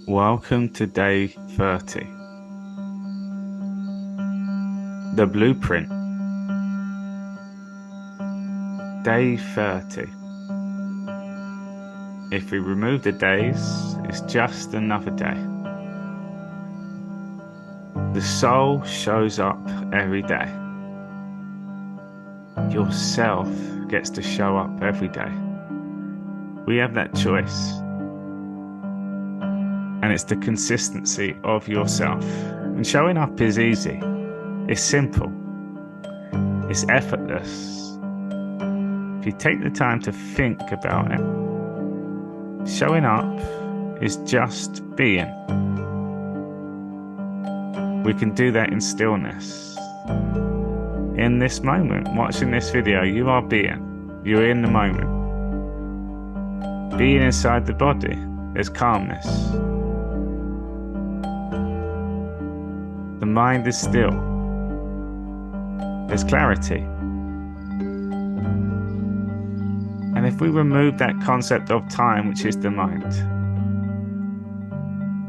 Welcome to day 30. The blueprint. Day 30. If we remove the days, it's just another day. The soul shows up every day. Yourself gets to show up every day. We have that choice. And it's the consistency of yourself. And showing up is easy. It's simple. It's effortless. If you take the time to think about it, showing up is just being. We can do that in stillness. In this moment, watching this video, you are being. You're in the moment. Being inside the body, there's calmness. The mind is still. There's clarity. And if we remove that concept of time, which is the mind,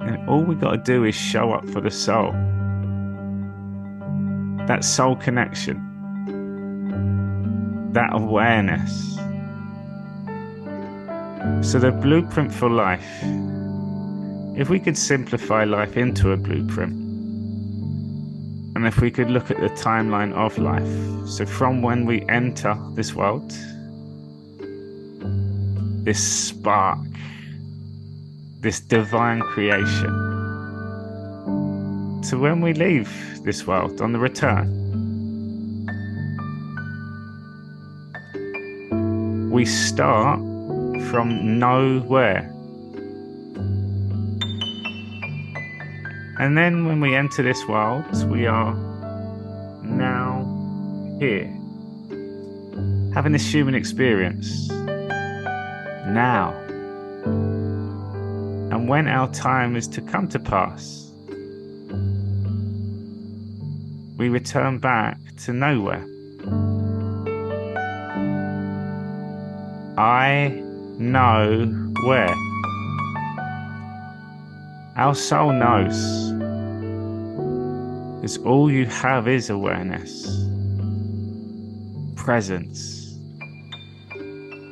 then all we got to do is show up for the soul. That soul connection. That awareness. So the blueprint for life. If we could simplify life into a blueprint, and if we could look at the timeline of life, so from when we enter this world, this spark, this divine creation, to when we leave this world on the return, we start from nowhere. And then when we enter this world, we are now here, having this human experience now. And when our time is to come to pass, we return back to nowhere. I know where. Our soul knows, because all you have is awareness, presence,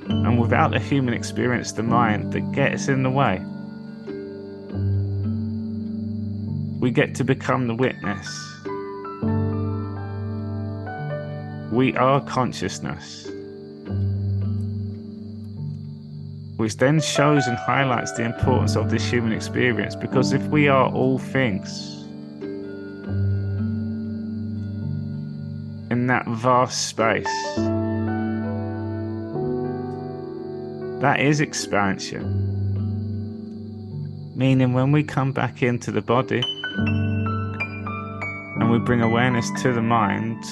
and without a human experience, the mind that gets in the way, we get to become the witness. We are consciousness, which then shows and highlights the importance of this human experience, because if we are all things in that vast space, that is expansion. Meaning when we come back into the body and we bring awareness to the mind,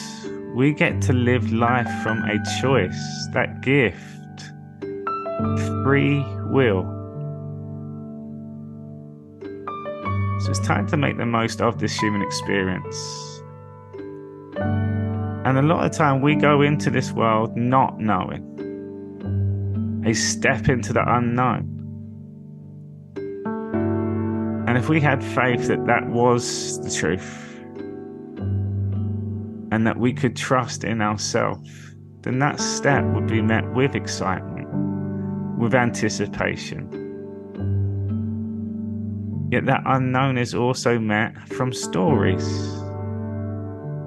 we get to live life from a choice, that gift. Free will. So it's time to make the most of this human experience. And a lot of time we go into this world not knowing. A step into the unknown. And if we had faith that that was the truth, and that we could trust in ourselves, then that step would be met with excitement, with anticipation. Yet that unknown is also met from stories,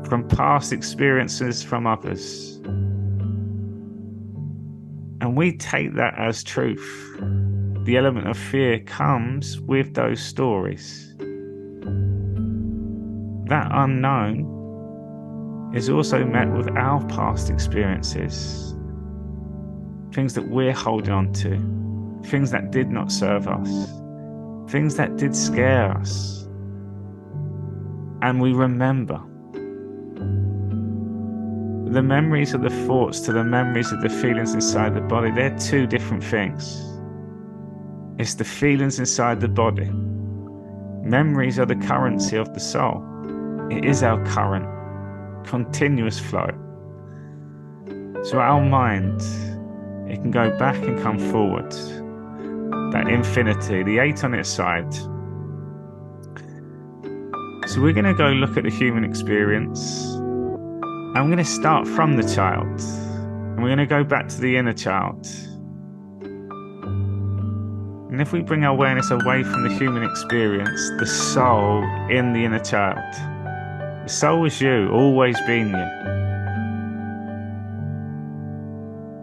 from past experiences from others. And we take that as truth. The element of fear comes with those stories. That unknown is also met with our past experiences. Things that we're holding on to, things that did not serve us, things that did scare us. And we remember. The memories of the thoughts to the memories of the feelings inside the body, they're two different things. It's the feelings inside the body. Memories are the currency of the soul. It is our current, continuous flow. So our mind, it can go back and come forward. That infinity, the 8 on its side, So we're going to go look at the human experience. I'm going to start from the child. And we're going to go back to the inner child. And if we bring our awareness away from the human experience, the soul in the inner child. The soul is you, always been you.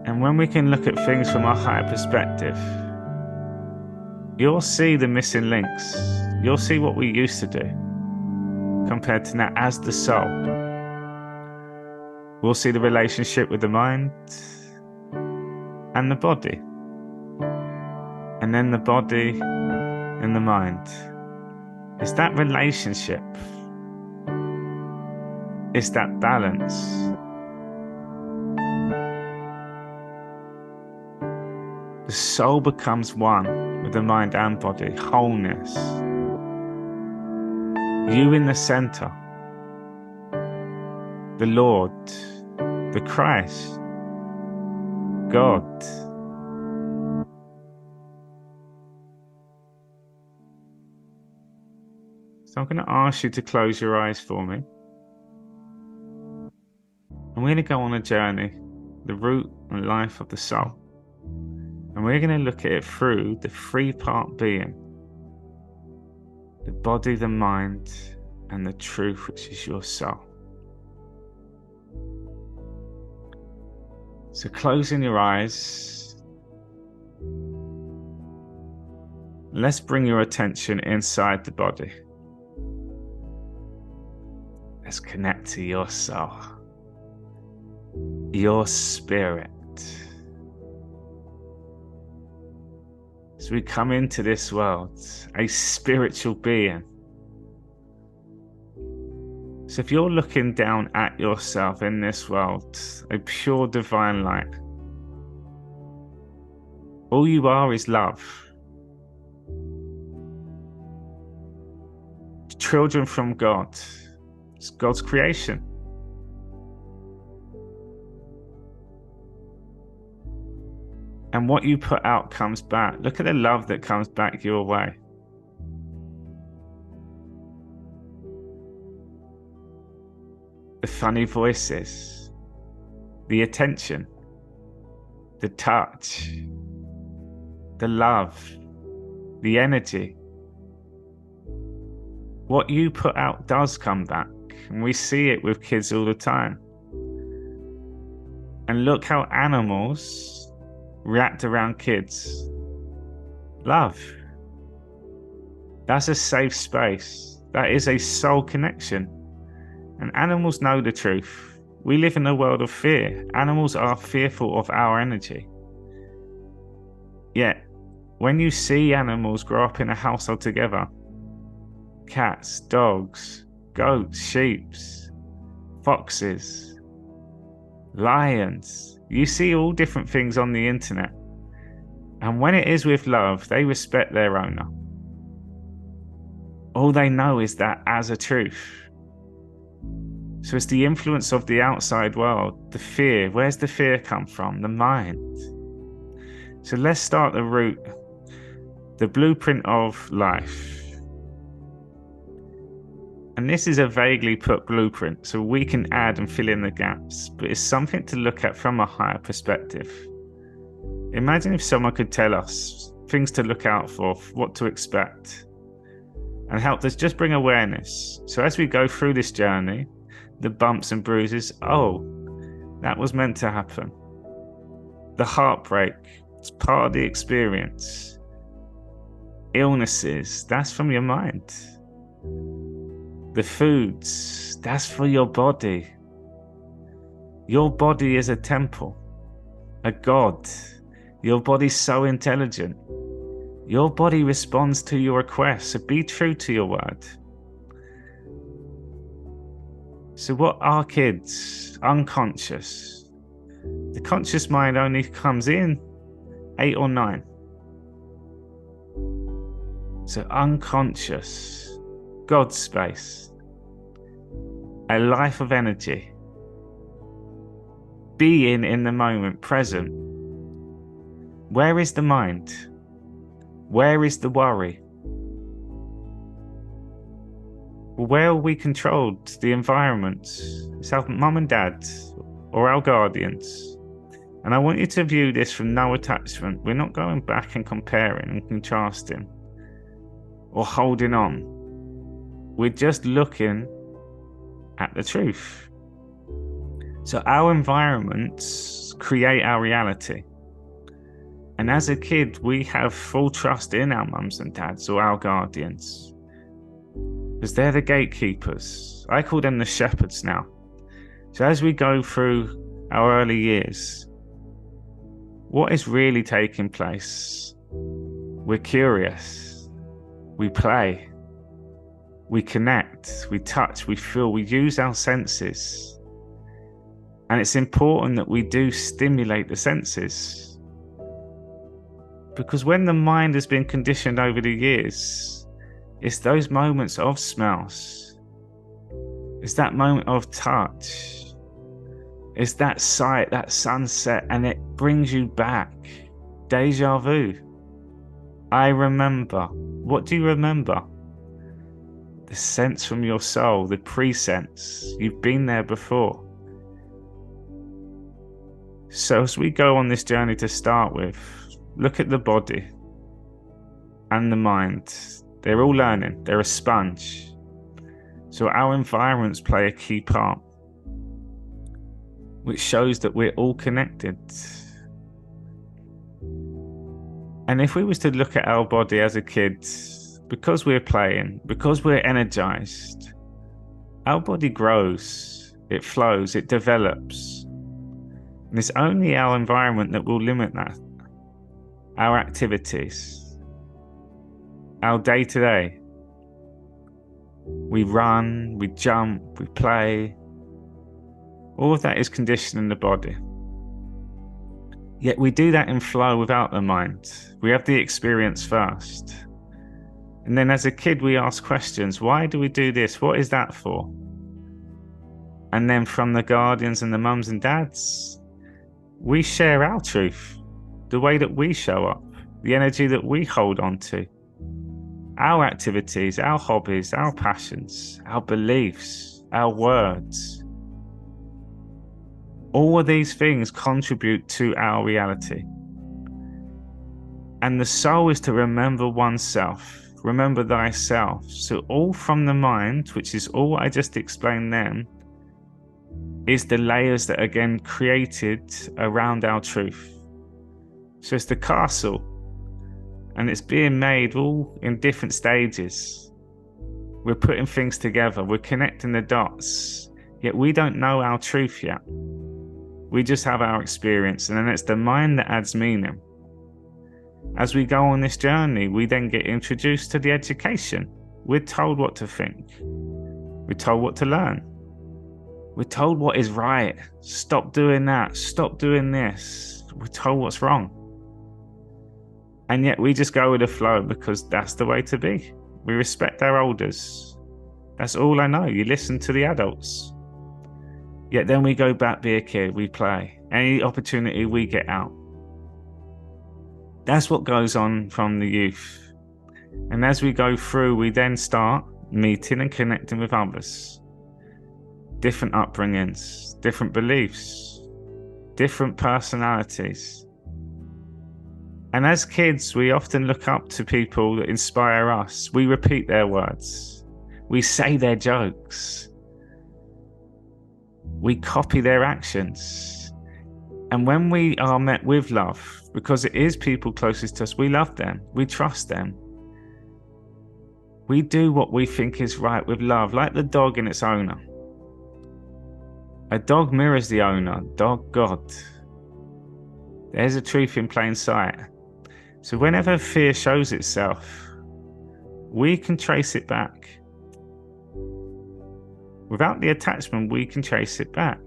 And when we can look at things from a higher perspective, you'll see the missing links. You'll see what we used to do compared to now as the soul. We'll see the relationship with the mind and the body. And then the body and the mind. It's that relationship. It's that balance. The soul becomes one with the mind and body, wholeness. You in the center, the Lord, the Christ, God. So I'm going to ask you to close your eyes for me. And we're going to go on a journey, the route and life of the soul. And we're going to look at it through the three-part being. The body, the mind, and the truth, which is your soul. So closing your eyes, let's bring your attention inside the body. Let's connect to your soul, your spirit. As we come into this world, a spiritual being. So if you're looking down at yourself in this world, a pure divine light, all you are is love. Children from God. It's God's creation. And what you put out comes back. Look at the love that comes back your way. The funny voices, the attention, the touch, the love, the energy. What you put out does come back. And we see it with kids all the time. And look how animals react around kids. Love. That's a safe space. That is a soul connection. And animals know the truth. We live in a world of fear. Animals are fearful of our energy. Yet, when you see animals grow up in a household together, cats, dogs, goats, sheep, foxes, lions, you see all different things on the internet. And when it is with love, they respect their owner. All they know is that as a truth. So it's the influence of the outside world, the fear. Where's the fear come from? The mind. So let's start the route, the blueprint of life. And this is a vaguely put blueprint, so we can add and fill in the gaps, but it's something to look at from a higher perspective. Imagine if someone could tell us things to look out for, what to expect, and help us just bring awareness. So as we go through this journey, the bumps and bruises, oh, that was meant to happen. The heartbreak, it's part of the experience. Illnesses, that's from your mind. The foods, that's for your body. Your body is a temple, a god. Your body's so intelligent. Your body responds to your requests, so be true to your word. So what are kids? Unconscious. The conscious mind only comes in 8 or 9. So unconscious, God space, a life of energy, being in the moment, present. Where is the mind? Where is the worry? Well, where are we controlled? The environment. It's our mum and dad or our guardians. And I want you to view this from no attachment. We're not going back and comparing and contrasting or holding on. We're just looking at the truth. So our environments create our reality. And as a kid, we have full trust in our mums and dads or our guardians, because they're the gatekeepers. I call them the shepherds now. So as we go through our early years, what is really taking place? We're curious, we play, we connect, we touch, we feel, we use our senses. And it's important that we do stimulate the senses. Because when the mind has been conditioned over the years, it's those moments of smells. It's that moment of touch. It's that sight, that sunset, and it brings you back. Deja vu. I remember. What do you remember? The sense from your soul, the pre-sense. You've been there before. So as we go on this journey to start with, look at the body and the mind. They're all learning. They're a sponge. So our environments play a key part, which shows that we're all connected. And if we was to look at our body as a kid, because we're playing, because we're energized, our body grows, it flows, it develops. And it's only our environment that will limit that. Our activities, our day-to-day. We run, we jump, we play. All of that is conditioning the body. Yet we do that in flow without the mind. We have the experience first. And then as a kid, we ask questions. Why do we do this? What is that for? And then from the guardians and the mums and dads, we share our truth, the way that we show up, the energy that we hold on to, our activities, our hobbies, our passions, our beliefs, our words. All of these things contribute to our reality. And the soul is to remember oneself, remember thyself. So all from the mind, which is all I just explained then, is the layers that are again created around our truth. So it's the castle, and it's being made all in different stages. We're putting things together, we're connecting the dots, yet we don't know our truth yet. We just have our experience, and then it's the mind that adds meaning. As we go on this journey, we then get introduced to the education. We're told what to think. We're told what to learn. We're told what is right. Stop doing that. Stop doing this. We're told what's wrong. And yet we just go with the flow because that's the way to be. We respect our elders. That's all I know. You listen to the adults. Yet then we go back, be a kid, we play. Any opportunity we get out. That's what goes on from the youth. And as we go through, we then start meeting and connecting with others. Different upbringings, different beliefs, different personalities. And as kids, we often look up to people that inspire us. We repeat their words. We say their jokes. We copy their actions. And when we are met with love, because it is people closest to us, we love them, we trust them. We do what we think is right with love, like the dog and its owner. A dog mirrors the owner, dog God. There's a truth in plain sight. So whenever fear shows itself, we can trace it back. Without the attachment, we can trace it back.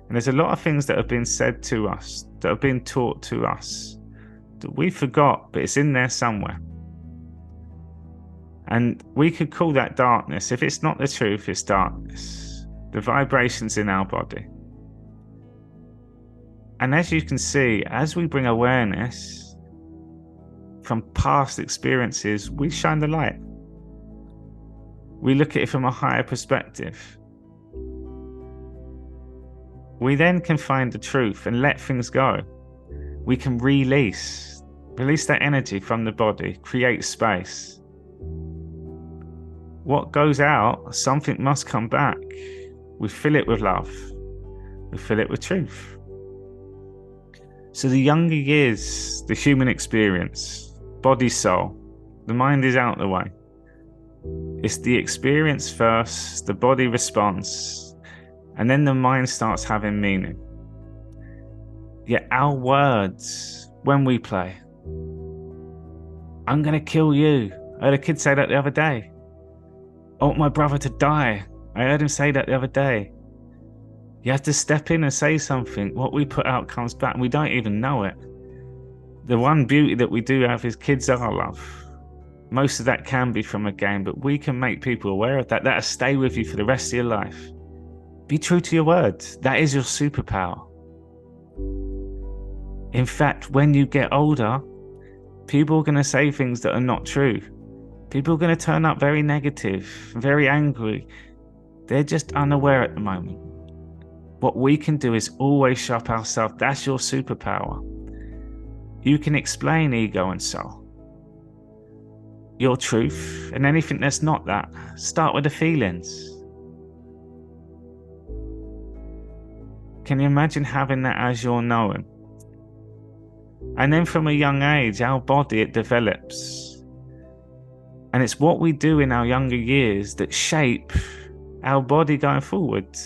And there's a lot of things that have been said to us, that have been taught to us, that we forgot, but it's in there somewhere. And we could call that darkness. If it's not the truth, it's darkness. The vibrations in our body. And as you can see, as we bring awareness from past experiences, we shine the light. We look at it from a higher perspective. We then can find the truth and let things go. We can release that energy from the body, create space. What goes out, something must come back. We fill it with love. We fill it with truth. So the younger years, the human experience, body, soul, the mind is out the way. It's the experience first, the body responds, and then the mind starts having meaning. Yet our words, when we play, I'm going to kill you. I heard a kid say that the other day. I want my brother to die. I heard him say that the other day. You have to step in and say something. What we put out comes back, and we don't even know it. The one beauty that we do have is kids are love. Most of that can be from a game, but we can make people aware of that. That'll stay with you for the rest of your life. Be true to your words. That is your superpower. In fact, when you get older, people are going to say things that are not true. People are going to turn up very negative, very angry. They're just unaware at the moment. What we can do is always show up ourselves. That's your superpower. You can explain ego and soul, your truth, and anything that's not that. Start with the feelings. Can you imagine having that as your knowing? And then from a young age, our body, it develops. And it's what we do in our younger years that shape our body going forward,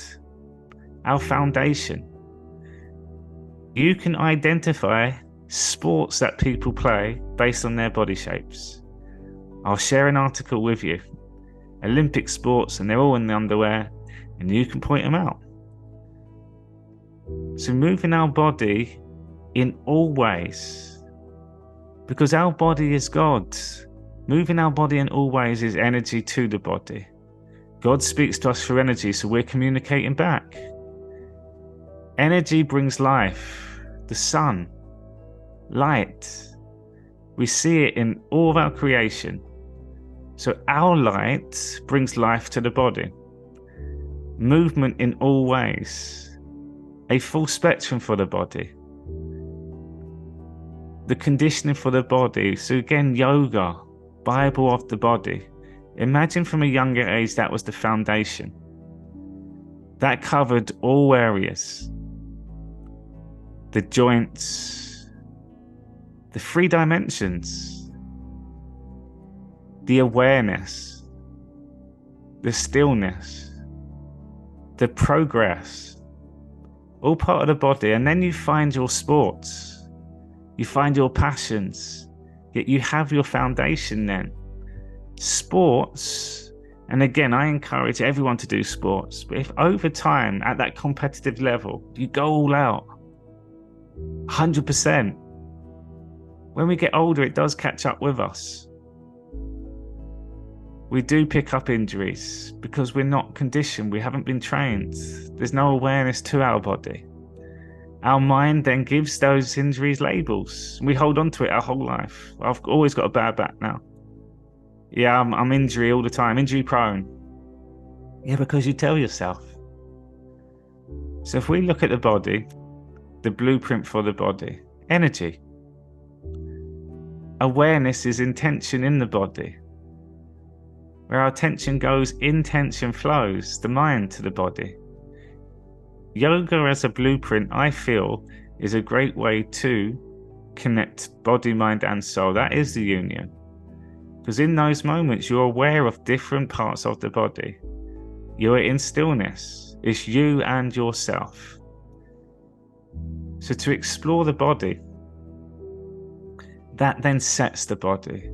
our foundation. You can identify sports that people play based on their body shapes. I'll share an article with you. Olympic sports, and they're all in the underwear, and you can point them out. So moving our body in all ways, because our body is God. Moving our body in all ways is energy to the body. God speaks to us through energy, so we're communicating back. Energy brings life. The sun, light. We see it in all of our creation. So our light brings life to the body. Movement in all ways. A full spectrum for the body. The conditioning for the body. So again, yoga, Bible of the body. Imagine from a younger age that was the foundation. That covered all areas. The joints, the 3 dimensions, the awareness, the stillness, the progress, all part of the body. And then you find your sports, you find your passions, yet you have your foundation then. Sports, and again, I encourage everyone to do sports, but if over time at that competitive level, you go all out, 100%, when we get older, it does catch up with us. We do pick up injuries because we're not conditioned, we haven't been trained. There's no awareness to our body. Our mind then gives those injuries labels. We hold on to it our whole life. I've always got a bad back now. Yeah, I'm injury all the time, injury prone. Yeah, because you tell yourself. So if we look at the body, the blueprint for the body, energy. Awareness is intention in the body. Where our attention goes, intention flows, the mind to the body. Yoga as a blueprint, I feel, is a great way to connect body, mind, and soul. That is the union. Because in those moments, you're aware of different parts of the body. You're in stillness. It's you and yourself. So to explore the body, that then sets the body.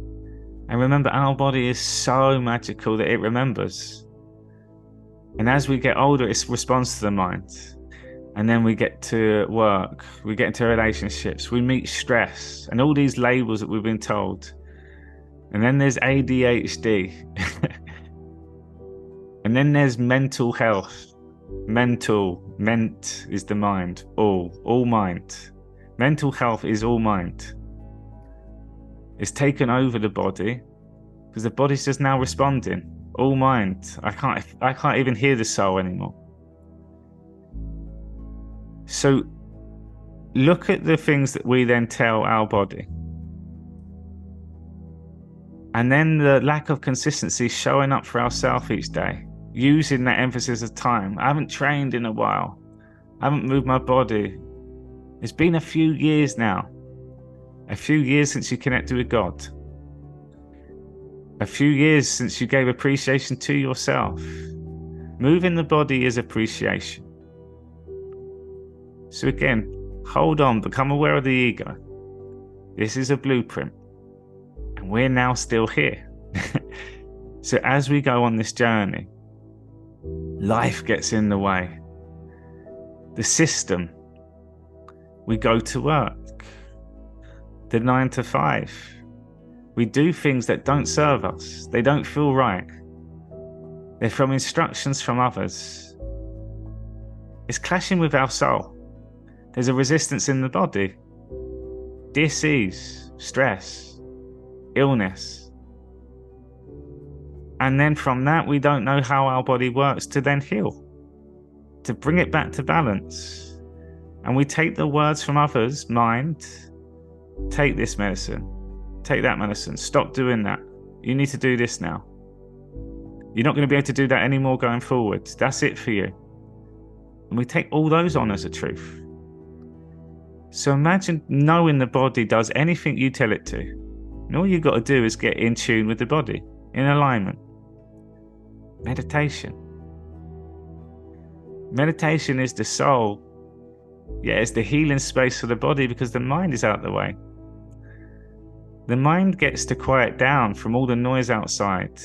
And remember, our body is so magical that it remembers. And as we get older, it responds to the mind. And then we get to work, we get into relationships, we meet stress, and all these labels that we've been told. And then there's ADHD. And then there's mental health. Ment is the mind, all mind. Mental health is all mind. It's taken over the body because the body's just now responding. all mind. I can't even hear the soul anymore. So look at the things that we then tell our body. And then the lack of consistency showing up for ourselves each day, using that emphasis of time. I haven't trained in a while. I haven't moved my body. It's been a few years now. A few years since you connected with God. A few years since you gave appreciation to yourself. Moving the body is appreciation. So again, hold on, become aware of the ego. This is a blueprint. And we're now still here. So as we go on this journey, life gets in the way. The system. We go to work. The 9 to 5. We do things that don't serve us. They don't feel right. They're from instructions from others. It's clashing with our soul. There's a resistance in the body. Dis-ease, stress, illness. And then from that, we don't know how our body works to then heal, to bring it back to balance. And we take the words from others, mind, take this medicine, take that medicine, stop doing that. You need to do this now. You're not going to be able to do that anymore going forward. That's it for you. And we take all those on as a truth. So imagine knowing the body does anything you tell it to. And all you've got to do is get in tune with the body, in alignment. Meditation. Meditation is the soul. Yeah, it's the healing space for the body because the mind is out of the way. The mind gets to quiet down from all the noise outside,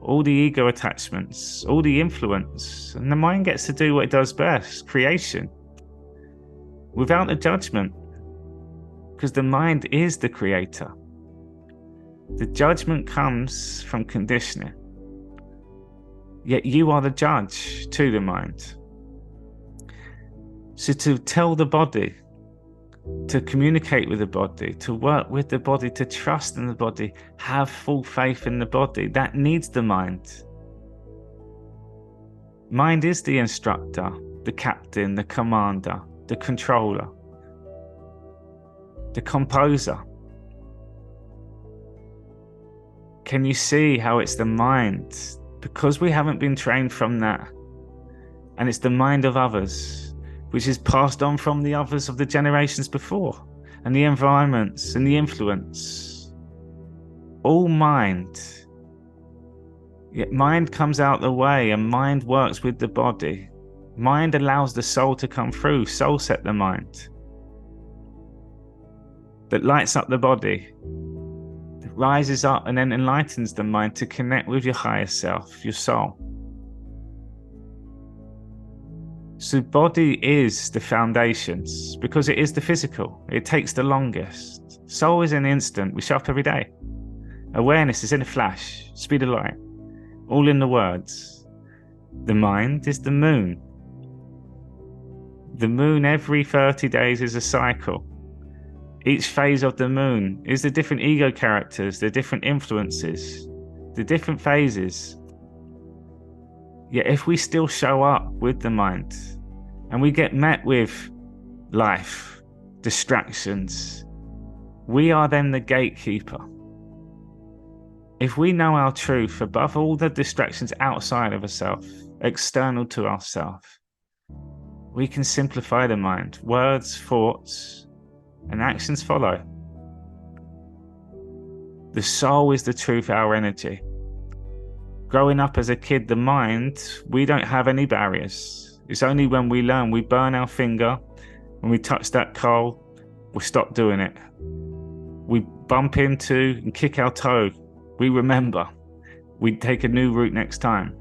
all the ego attachments, all the influence, and the mind gets to do what it does best, creation. Without a judgment, because the mind is the creator. The judgment comes from conditioning. Yet you are the judge to the mind. So to tell the body, to communicate with the body, to work with the body, to trust in the body, have full faith in the body, that needs the mind. Mind is the instructor, the captain, the commander, the controller, the composer. Can you see how it's the mind? Because we haven't been trained from that. And it's the mind of others, which is passed on from the others of the generations before, and the environments and the influence. All mind. Yet mind comes out the way and mind works with the body. Mind allows the soul to come through. Soul set the mind. That lights up the body. That rises up and then enlightens the mind to connect with your higher self, your soul. So body is the foundations because it is the physical. It takes the longest. Soul is an instant. We show up every day. Awareness is in a flash, speed of light. All in the words. The mind is the moon. The moon every 30 days is a cycle. Each phase of the moon is the different ego characters, the different influences, the different phases. Yet if we still show up with the mind and we get met with life, distractions, we are then the gatekeeper. If we know our truth above all the distractions outside of ourselves, external to ourselves, we can simplify the mind. Words, thoughts, and actions follow. The soul is the truth, our energy. Growing up as a kid, the mind, we don't have any barriers. It's only when we learn, we burn our finger, when we touch that coal, we stop doing it. We bump into and kick our toe. We remember. We take a new route next time.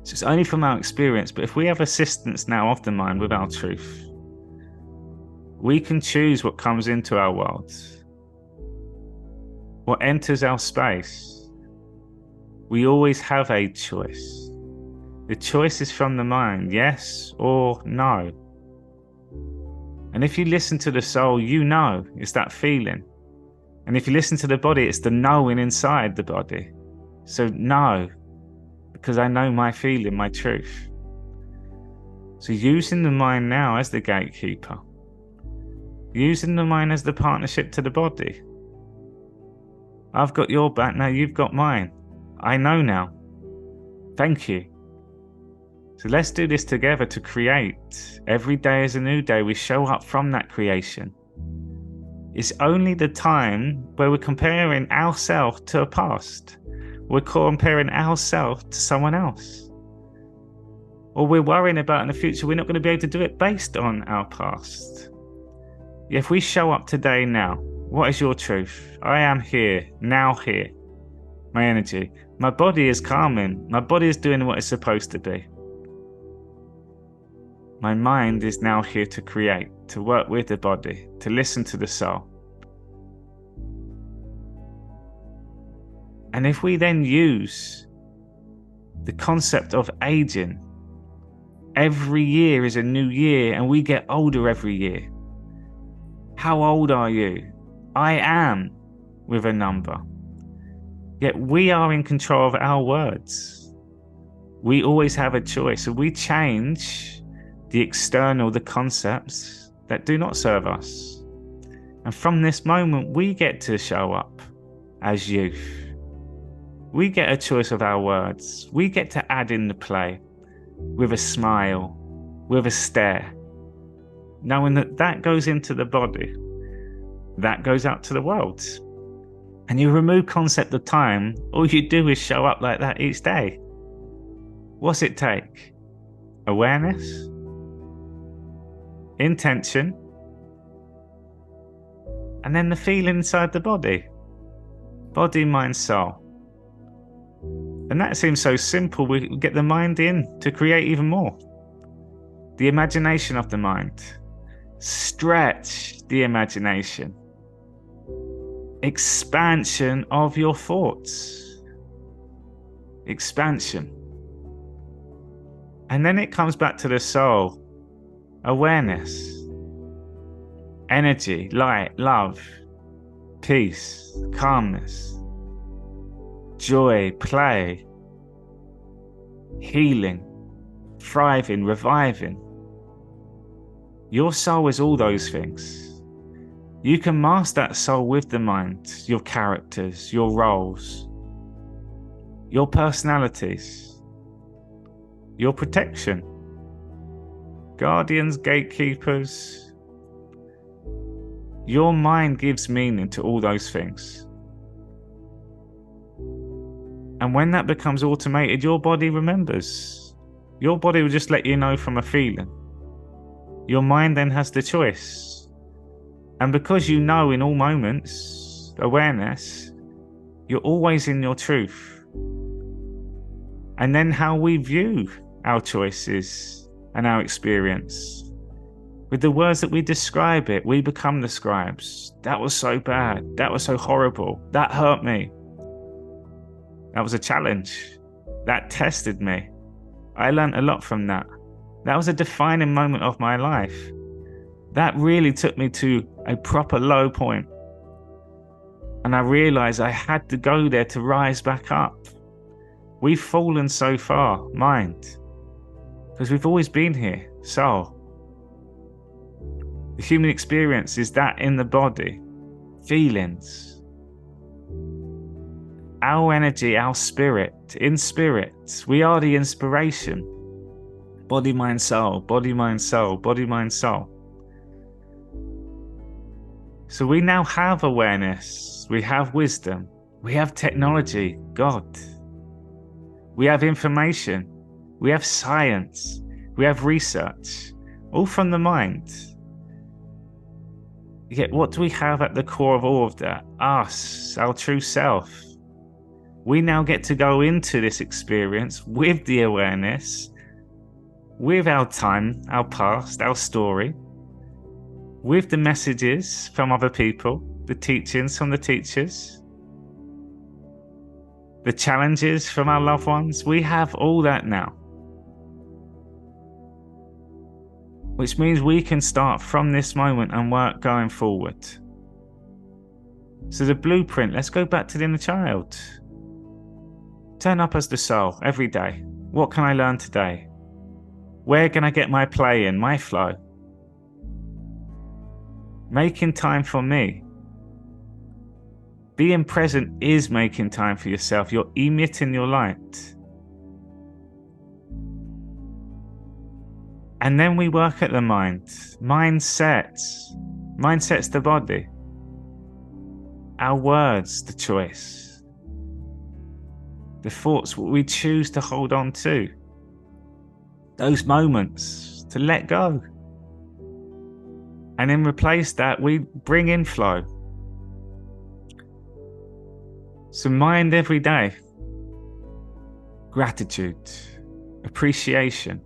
So it's only from our experience, but if we have assistance now of the mind with our truth, we can choose what comes into our world, what enters our space. We always have a choice. The choice is from the mind, yes or no. And if you listen to the soul, you know, it's that feeling. And if you listen to the body, it's the knowing inside the body. So no, because I know my feeling, my truth. So using the mind now as the gatekeeper, using the mind as the partnership to the body. I've got your back, now you've got mine. I know now. Thank you. So let's do this together to create. Every day is a new day. We show up from that creation. It's only the time where we're comparing ourselves to a past. We're comparing ourselves to someone else. Or we're worrying about in the future, we're not going to be able to do it based on our past. If we show up today now, what is your truth? I am here, now here. My energy. My body is calming. My body is doing what it's supposed to be. My mind is now here to create, to work with the body, to listen to the soul. And if we then use the concept of aging, every year is a new year and we get older every year. How old are you? I am, with a number. Yet we are in control of our words. We always have a choice. So we change the external, the concepts that do not serve us. And from this moment, we get to show up as youth. We get a choice of our words. We get to add in the play with a smile, with a stare, knowing that that goes into the body, that goes out to the world. And you remove concept of time, all you do is show up like that each day. What's it take? Awareness, intention, and then the feeling inside the body. Body, mind, soul. And that seems so simple, we get the mind in to create even more. The imagination of the mind. Stretch the imagination. Expansion of your thoughts. Expansion. And then it comes back to the soul. Awareness. Energy, light, love, peace, calmness, joy, play, healing, thriving, reviving. Your soul is all those things. You can master that soul with the mind, your characters, your roles, your personalities, your protection, guardians, gatekeepers. Your mind gives meaning to all those things. And when that becomes automated, your body remembers. Your body will just let you know from a feeling. Your mind then has the choice. And because you know in all moments, awareness, you're always in your truth. And then how we view our choices and our experience. With the words that we describe it, we become the scribes. That was so bad. That was so horrible. That hurt me. That was a challenge. That tested me. I learned a lot from that. That was a defining moment of my life. That really took me to a proper low point. And I realized I had to go there to rise back up. We've fallen so far, mind. Because we've always been here, soul. The human experience is that in the body, feelings. Our energy, our spirit, in spirit, we are the inspiration. Body, mind, soul, body, mind, soul, body, mind, soul. So we now have awareness, we have wisdom, we have technology, God. We have information, we have science, we have research, all from the mind. Yet what do we have at the core of all of that? Us, our true self. We now get to go into this experience with the awareness, with our time, our past, our story, with the messages from other people, the teachings from the teachers, the challenges from our loved ones. We have all that now. Which means we can start from this moment and work going forward. So the blueprint, let's go back to the inner child. Turn up as the soul every day. What can I learn today? Where can I get my play in, my flow? Making time for me. Being present is making time for yourself. You're emitting your light. And then we work at the mind. Mind sets the body. Our words, the choice. The thoughts, what we choose to hold on to. Those moments to let go. And then replace that, we bring in flow. So mind every day. Gratitude, appreciation,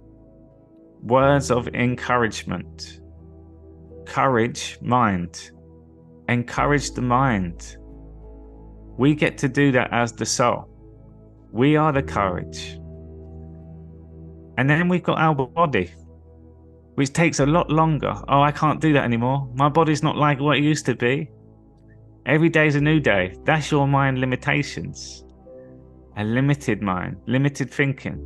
words of encouragement. Courage, mind. Encourage the mind. We get to do that as the soul. We are the courage. And then we've got our body, which takes a lot longer. Oh, I can't do that anymore. My body's not like what it used to be. Every day's a new day. That's your mind limitations. A limited mind, limited thinking.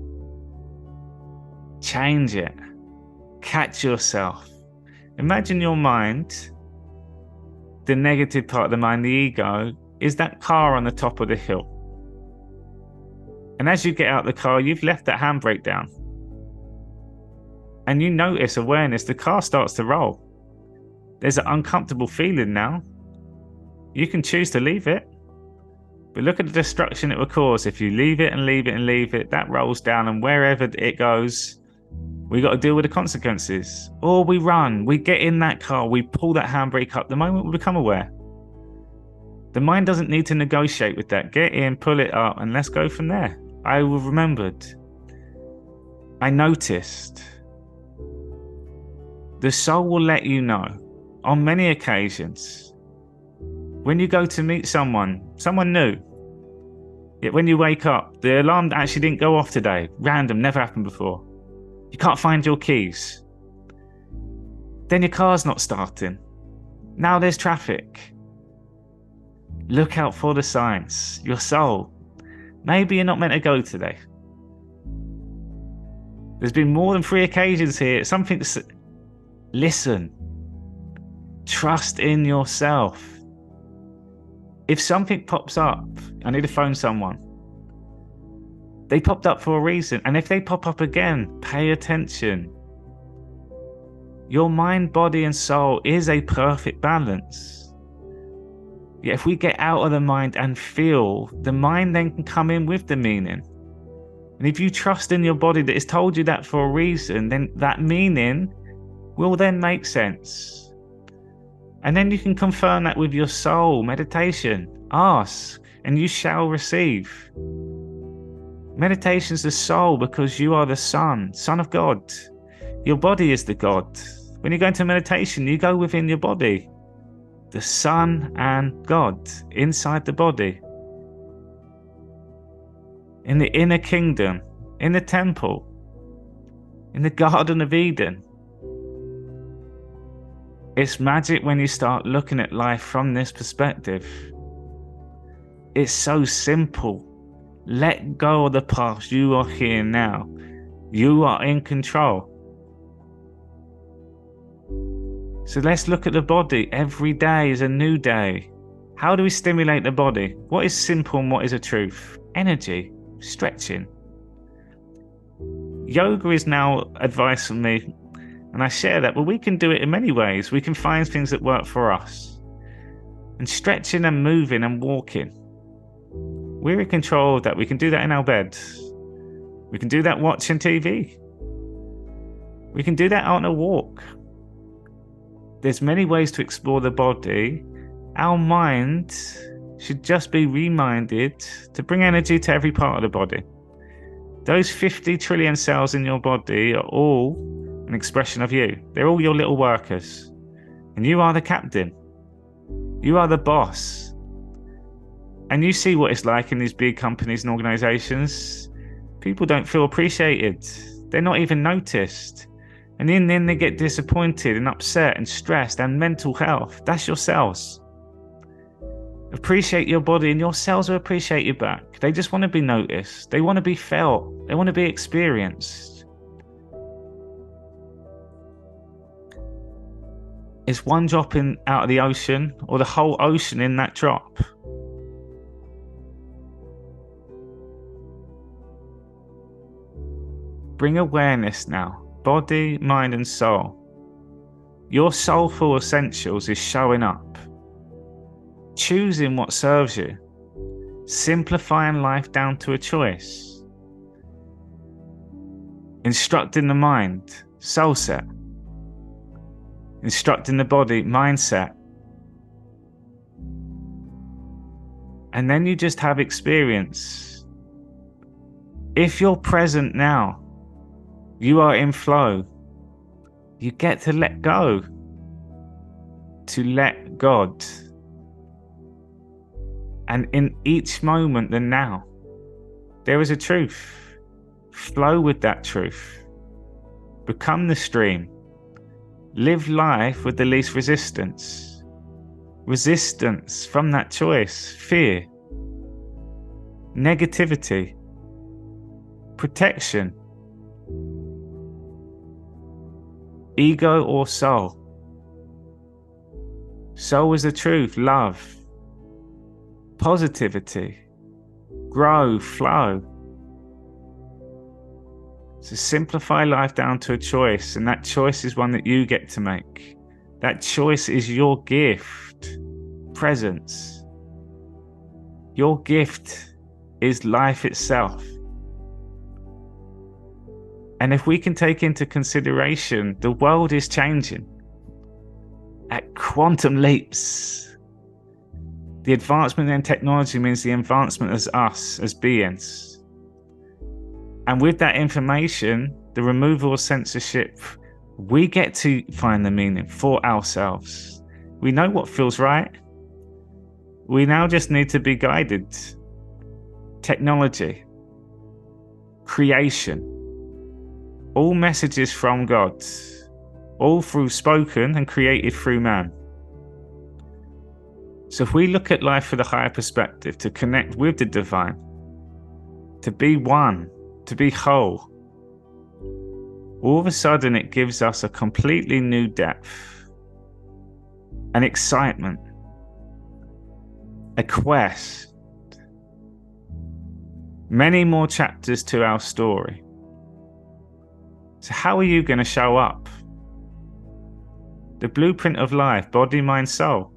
Change it. Catch yourself. Imagine your mind, the negative part of the mind, the ego, is that car on the top of the hill. And as you get out the car, you've left that handbrake down. And you notice awareness, the car starts to roll. There's an uncomfortable feeling now. You can choose to leave it. But look at the destruction it will cause. If you leave it and leave it and leave it, that rolls down, and wherever it goes, we got to deal with the consequences. Or we run, we get in that car, we pull that handbrake up the moment we become aware. The mind doesn't need to negotiate with that. Get in, pull it up, and let's go from there. I remembered. I noticed. The soul will let you know on many occasions. When you go to meet someone new, yet when you wake up, the alarm actually didn't go off today. Random, never happened before. You can't find your keys. Then your car's not starting. Now there's traffic. Look out for the signs. Your soul. Maybe you're not meant to go today. There's been more than 3 occasions here. Listen. Trust in yourself. If something pops up, I need to phone someone. They popped up for a reason. And if they pop up again, pay attention. Your mind, body, and soul is a perfect balance. Yet if we get out of the mind and feel, the mind then can come in with the meaning. And if you trust in your body that it's told you that for a reason, then that meaning will then make sense. And then you can confirm that with your soul. Meditation. Ask, and you shall receive. Meditation's the soul, because you are the son of God. Your body is the God. When you go into meditation, you go within your body. The Son and God inside the body. In the inner kingdom, in the temple, in the Garden of Eden. It's magic when you start looking at life from this perspective. It's so simple. Let go of the past. You are here now. You are in control. So let's look at the body. Every day is a new day. How do we stimulate the body? What is simple and what is a truth? Energy, stretching. Yoga is now advice from me, and I share that, but we can do it in many ways. We can find things that work for us. And stretching and moving and walking. We're in control of that. We can do that in our bed. We can do that watching TV. We can do that on a walk. There's many ways to explore the body. Our mind should just be reminded to bring energy to every part of the body. Those 50 trillion cells in your body are all an expression of you. They're all your little workers. And you are the captain. You are the boss. And you see what it's like in these big companies and organizations. People don't feel appreciated. They're not even noticed. And then they get disappointed and upset and stressed, and mental health. That's your cells. Appreciate your body, and your cells will appreciate you back. They just want to be noticed. They want to be felt. They want to be experienced. Is one drop out of the ocean, or the whole ocean in that drop? Bring awareness now, body, mind, and soul. Your soulful essentials is showing up, choosing what serves you, simplifying life down to a choice, instructing the mind, soul set, instructing the body, mindset. And then you just have experience. If you're present now, you are in flow. You get to let go, to let God. And in each moment, the now, there is a truth. Flow with that truth. Become the stream. Live life with the least resistance. Resistance from that choice, fear, negativity, protection, ego or soul. Soul is the truth, love, positivity, grow, flow. So simplify life down to a choice, and that choice is one that you get to make. That choice is your gift, presence. Your gift is life itself. And if we can take into consideration, the world is changing at quantum leaps. The advancement in technology means the advancement as us, as beings. And with that information, the removal of censorship, we get to find the meaning for ourselves. We know what feels right. We now just need to be guided. Technology, creation, all messages from God, all through spoken and created through man. So if we look at life from the higher perspective, to connect with the divine, to be one, to be whole, all of a sudden it gives us a completely new depth, an excitement, a quest, many more chapters to our story. So how are you going to show up? The blueprint of life, body, mind, soul.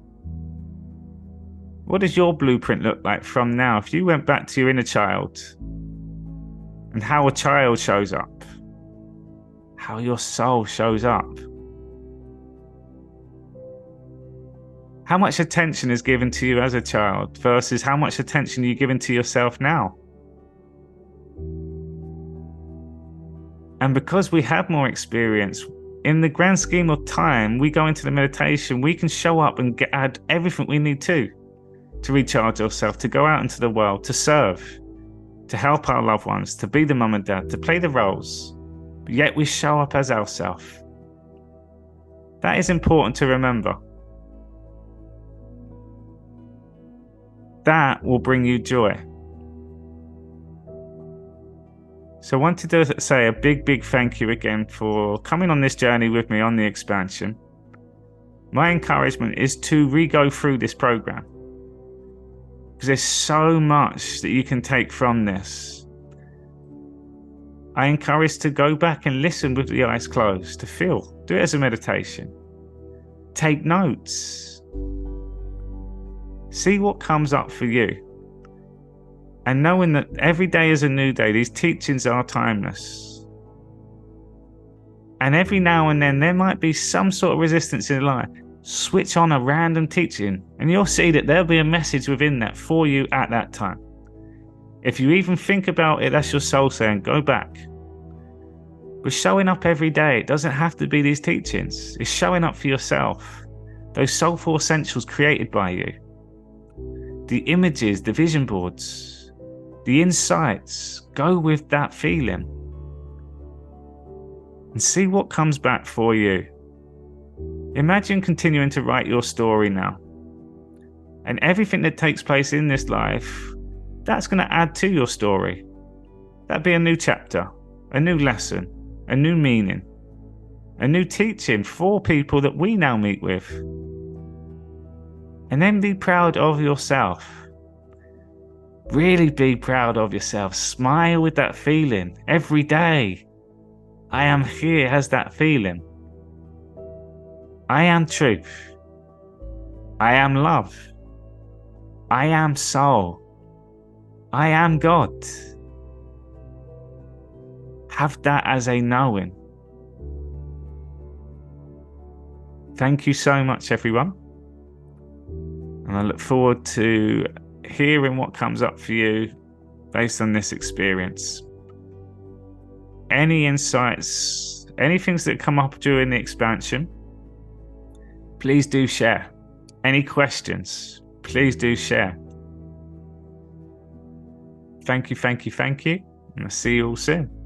What does your blueprint look like from now? If you went back to your inner child, and how a child shows up, how your soul shows up, how much attention is given to you as a child versus how much attention you're giving to yourself now. And because we have more experience, in the grand scheme of time, we go into the meditation, we can show up and add everything we need to recharge ourselves, to go out into the world, to serve, to help our loved ones, to be the mum and dad, to play the roles. But yet we show up as ourselves. That is important to remember. That will bring you joy. So I wanted to say a big thank you again for coming on this journey with me on the expansion. My encouragement is to re-go through this program, because there's so much that you can take from this. I encourage to go back and listen with the eyes closed, to feel. Do it as a meditation. Take notes. See what comes up for you. And knowing that every day is a new day, these teachings are timeless. And every now and then there might be some sort of resistance in life. Switch on a random teaching and you'll see that there'll be a message within that for you at that time. If you even think about it, that's your soul saying, go back. But showing up every day, it doesn't have to be these teachings. It's showing up for yourself. Those soulful essentials created by you. The images, the vision boards, the insights, go with that feeling and see what comes back for you. Imagine continuing to write your story now. And everything that takes place in this life, that's going to add to your story. That'd be a new chapter, a new lesson, a new meaning, a new teaching for people that we now meet with. And then be proud of yourself. Really be proud of yourself. Smile with that feeling every day. I am here has that feeling. I am truth. I am love. I am soul. I am God. Have that as a knowing. Thank you so much, everyone. And I look forward to hearing what comes up for you based on this experience. Any insights, any things that come up during the expansion, please do share. Any questions, please do share. Thank you, thank you, thank you. And I'll see you all soon.